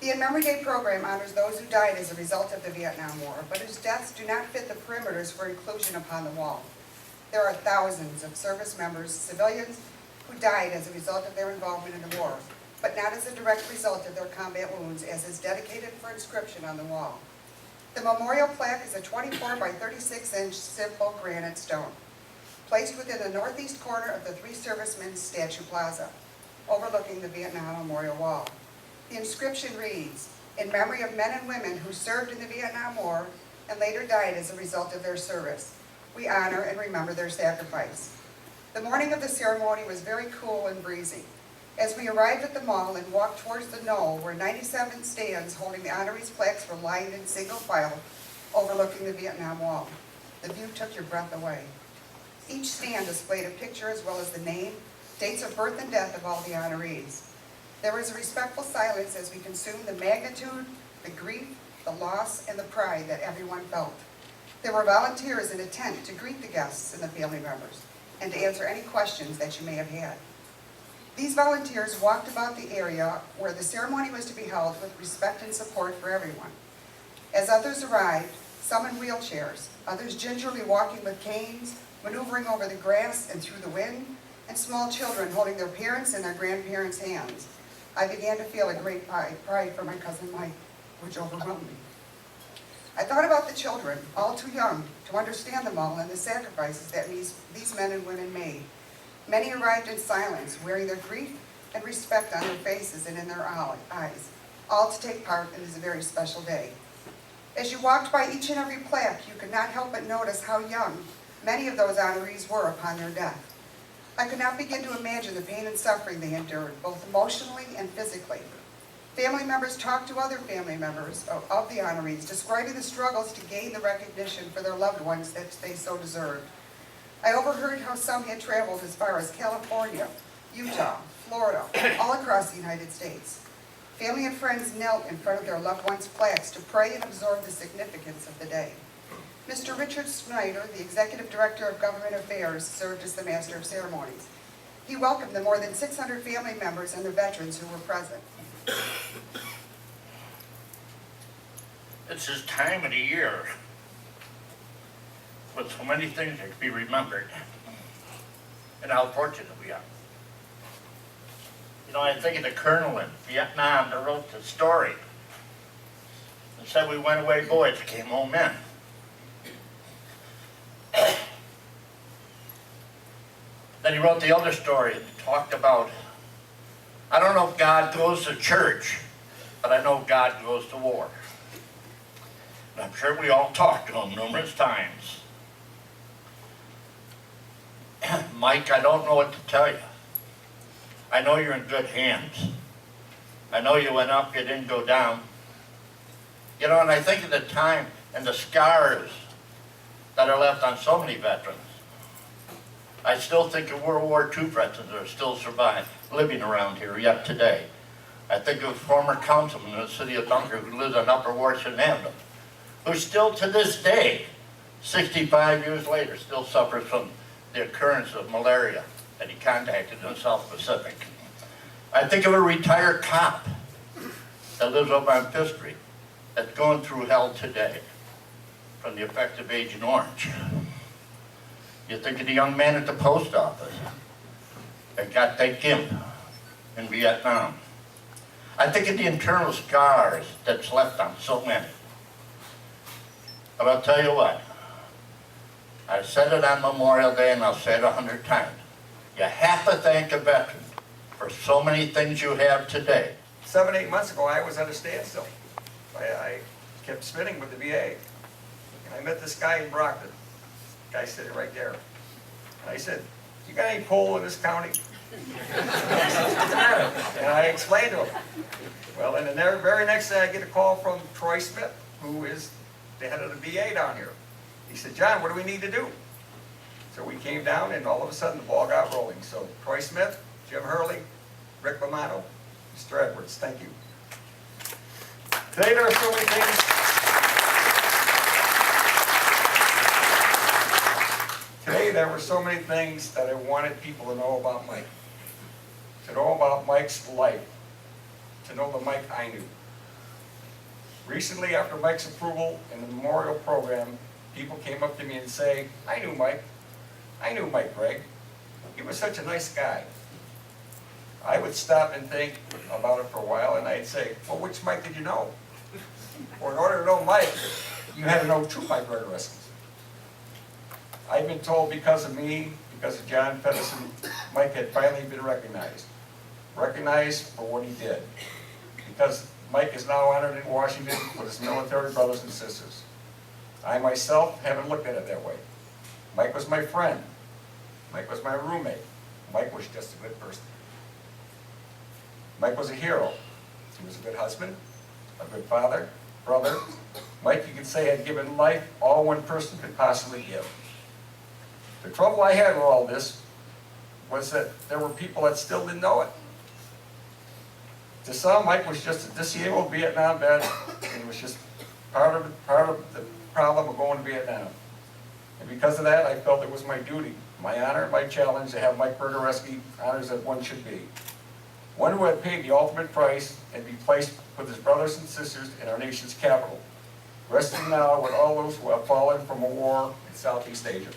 The In Memory Day program honors those who died as a result of the Vietnam War, but whose deaths do not fit the perimeters for inclusion upon the wall. There are thousands of service members, civilians, who died as a result of their involvement in the war, but not as a direct result of their combat wounds, as is dedicated for inscription on the wall. The memorial plaque is a 24 by 36-inch simple granite stone, placed within the northeast corner of the Three Servicemen's Statue Plaza, overlooking the Vietnam Memorial Wall. The inscription reads, "In memory of men and women who served in the Vietnam War and later died as a result of their service, we honor and remember their sacrifice." The morning of the ceremony was very cool and breezy. As we arrived at the mall and walked towards the knoll where 97 stands holding the honorees' plaques were lined in single file overlooking the Vietnam Wall, the view took your breath away. Each stand displayed a picture as well as the name, dates of birth and death of all the honorees. There was a respectful silence as we consumed the magnitude, the grief, the loss, and the pride that everyone felt. There were volunteers in a tent to greet the guests and the family members and to answer any questions that you may have had. These volunteers walked about the area where the ceremony was to be held with respect and support for everyone. As others arrived, some in wheelchairs, others gingerly walking with canes, maneuvering over the grass and through the wind, and small children holding their parents' and their grandparents' hands, I began to feel a great pride for my cousin Mike, which overwhelmed me. I thought about the children, all too young to understand them all and the sacrifices that these men and women made. Many arrived in silence, wearing their grief and respect on their faces and in their eyes, all to take part in this very special day. As you walked by each and every plaque, you could not help but notice how young many of those honorees were upon their death. I could not begin to imagine the pain and suffering they endured, both emotionally and physically. Family members talked to other family members of the honorees, describing the struggles to gain the recognition for their loved ones that they so deserved. I overheard how some had traveled as far as California, Utah, Florida, all across the United States. Family and friends knelt in front of their loved ones' plaques to pray and absorb the significance of the day. Mr. Richard Snyder, the Executive Director of Government Affairs, served as the Master of Ceremonies. He welcomed the more than 600 family members and the veterans who were present. It's this time of the year with so many things that can be remembered and how fortunate we are. You know, I think of the colonel in Vietnam that wrote the story and said we went away boys, came home men. Then he wrote the other story and talked about, I don't know if God goes to church, but I know God goes to war. And I'm sure we all talked to him numerous times. Mike, I don't know what to tell you. I know you're in good hands. I know you went up, you didn't go down. You know, and I think of the time and the scars that are left on so many veterans. I still think of World War II veterans that are still surviving, living around here yet today. I think of a former councilman in the city of Dunker who lives on Upper Washington Avenue, who still to this day, 65 years later, still suffers from the occurrence of malaria that he contacted in the South Pacific. I think of a retired cop that lives over on Fifth Street that's going through hell today from the effects of Agent Orange. You think of the young man at the post office that got that gimp in Vietnam. I think of the internal scars that's left on so many. But I'll tell you what, I said it on Memorial Day and I'll say it 100 times. You have to thank a veteran for so many things you have today. 7, 8 months ago, I was at a standstill. I kept spinning with the VA. And I met this guy in Brockton. Guy sitting right there. And I said, "You got any pull in this county?" And I explained to him. Well, and the very next day I get a call from Troy Smith, who is the head of the VA down here. He said, "John, what do we need to do?" So we came down and all of a sudden the ball got rolling. So Troy Smith, Jim Hurley, Rick Lamato, Mr. Edwards, thank you. Today there are so many things. Today there were so many things that I wanted people to know about Mike. To know about Mike's life. To know the Mike I knew. Recently, after Mike's approval in the memorial program, people came up to me and say, I knew Mike, Greg. He was such a nice guy. I would stop and think about it for a while, and I'd say, well, which Mike did you know? Or in order to know Mike, you had to know two Mike Gregoreski. I've been told because of me, because of John Pedersen, Mike had finally been recognized. Recognized for what he did. Because Mike is now honored in Washington with his military brothers and sisters. I myself haven't looked at it that way. Mike was my friend. Mike was my roommate. Mike was just a good person. Mike was a hero. He was a good husband, a good father, brother. Mike, you could say, had given life all one person could possibly give. The trouble I had with all this was that there were people that still didn't know it. To some, Mike was just a disabled Vietnam vet, and he was just part of the problem of going to Vietnam. And because of that, I felt it was my duty, my honor, my challenge to have Mike Gregoreski honors that one should be. One who had paid the ultimate price and be placed with his brothers and sisters in our nation's capital, resting now with all those who have fallen from a war in Southeast Asia.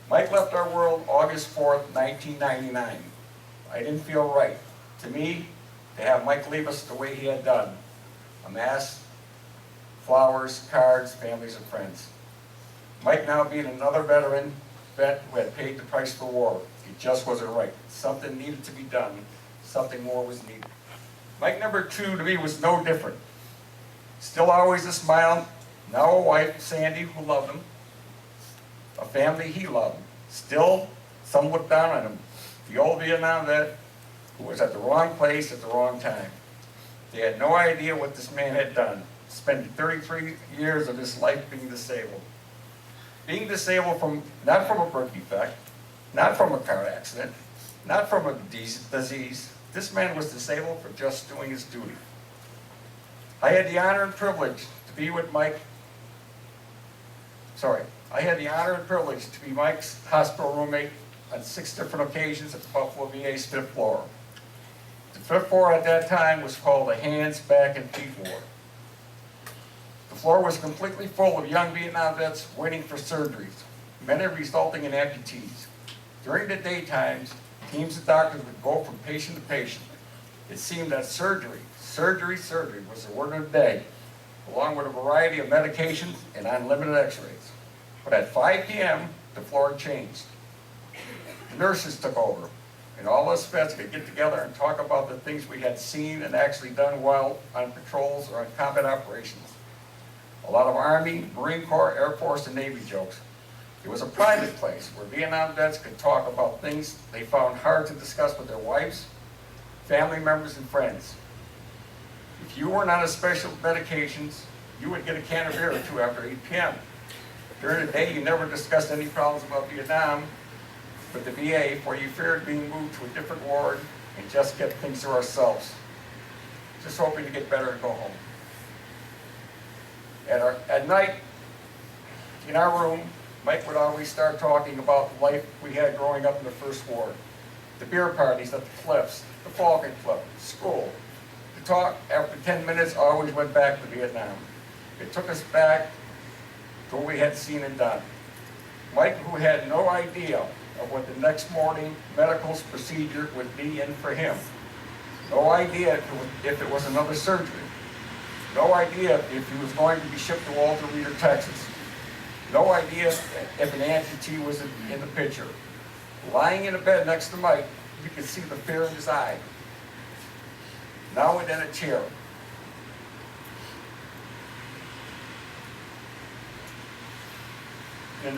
Mike left our world August 4th, 1999. I didn't feel right. To me, to have Mike leave us the way he had done. A mass, flowers, cards, families and friends. Mike now being another vet who had paid the price for war. It just wasn't right. Something needed to be done. Something more was needed. Mike number 2 to me was no different. Still always a smile. Now a wife, Sandy, who loved him. A family he loved. Still, some looked down on him. The old Vietnam vet who was at the wrong place at the wrong time. They had no idea what this man had done. Spent 33 years of his life being disabled. Being disabled not from a birth defect, not from a car accident, not from a disease. This man was disabled for just doing his duty. I had the honor and privilege to be with Mike. I had the honor and privilege to be Mike's hospital roommate on 6 different occasions at the Buffalo VA's 5th floor. The 5th floor at that time was called the Hands, Back, and Feet Ward. The floor was completely full of young Vietnam vets waiting for surgeries, many resulting in amputees. During the daytimes, teams of doctors would go from patient to patient. It seemed that surgery was the word of the day, along with a variety of medications and unlimited x-rays. But at 5 p.m., the floor changed. The nurses took over, and all us vets could get together and talk about the things we had seen and actually done while on patrols or on combat operations. A lot of Army, Marine Corps, Air Force, and Navy jokes. It was a private place where Vietnam vets could talk about things they found hard to discuss with their wives, family members, and friends. If you weren't on a special medications, you would get a can of beer or two after 8 p.m. During the day, you never discussed any problems about Vietnam with the VA, for you feared being moved to a different ward and just kept things to ourselves, just hoping to get better and go home. At night, in our room, Mike would always start talking about the life we had growing up in the 1st ward, the beer parties at the Cliffs, the Falcon Club, school. The talk, after 10 minutes, always went back to Vietnam. It took us back to what we had seen and done. Mike, who had no idea of what the next morning medical procedure would be in for him. No idea if it was another surgery. No idea if he was going to be shipped to Walter Reed, Texas. No idea if an amputee was in the picture. Lying in a bed next to Mike, you could see the fear in his eye. Now and then a chair. In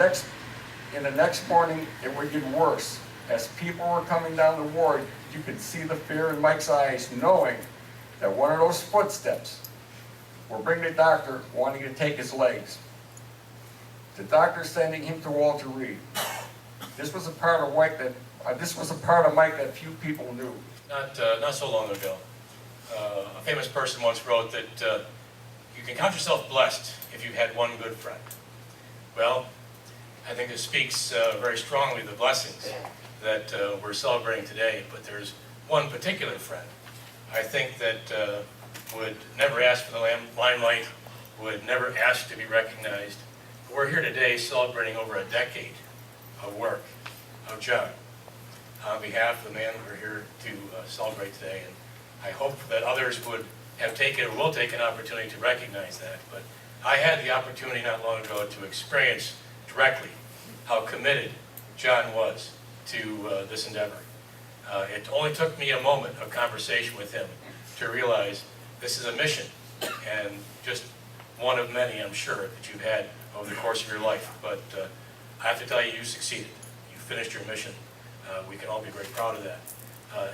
the next morning, it would get worse. As people were coming down the ward, you could see the fear in Mike's eyes, knowing that one of those footsteps will bring the doctor wanting to take his legs. The doctor sending him to Walter Reed. This was a part of Mike that few people knew. Not so long ago, a famous person once wrote that you can count yourself blessed if you had one good friend. Well, I think it speaks very strongly the blessings that we're celebrating today, but there's one particular friend I think that would never ask for the limelight, would never ask to be recognized. We're here today celebrating over a decade of work of John. On behalf of the man we're here to celebrate today, and I hope that others would have taken or will take an opportunity to recognize that. But I had the opportunity not long ago to experience directly how committed John was to this endeavor. It only took me a moment of conversation with him to realize this is a mission, and just one of many, I'm sure, that you've had over the course of your life. But I have to tell you, you succeeded. You finished your mission. We can all be very proud of that.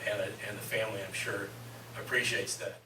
And the family, I'm sure, appreciates that.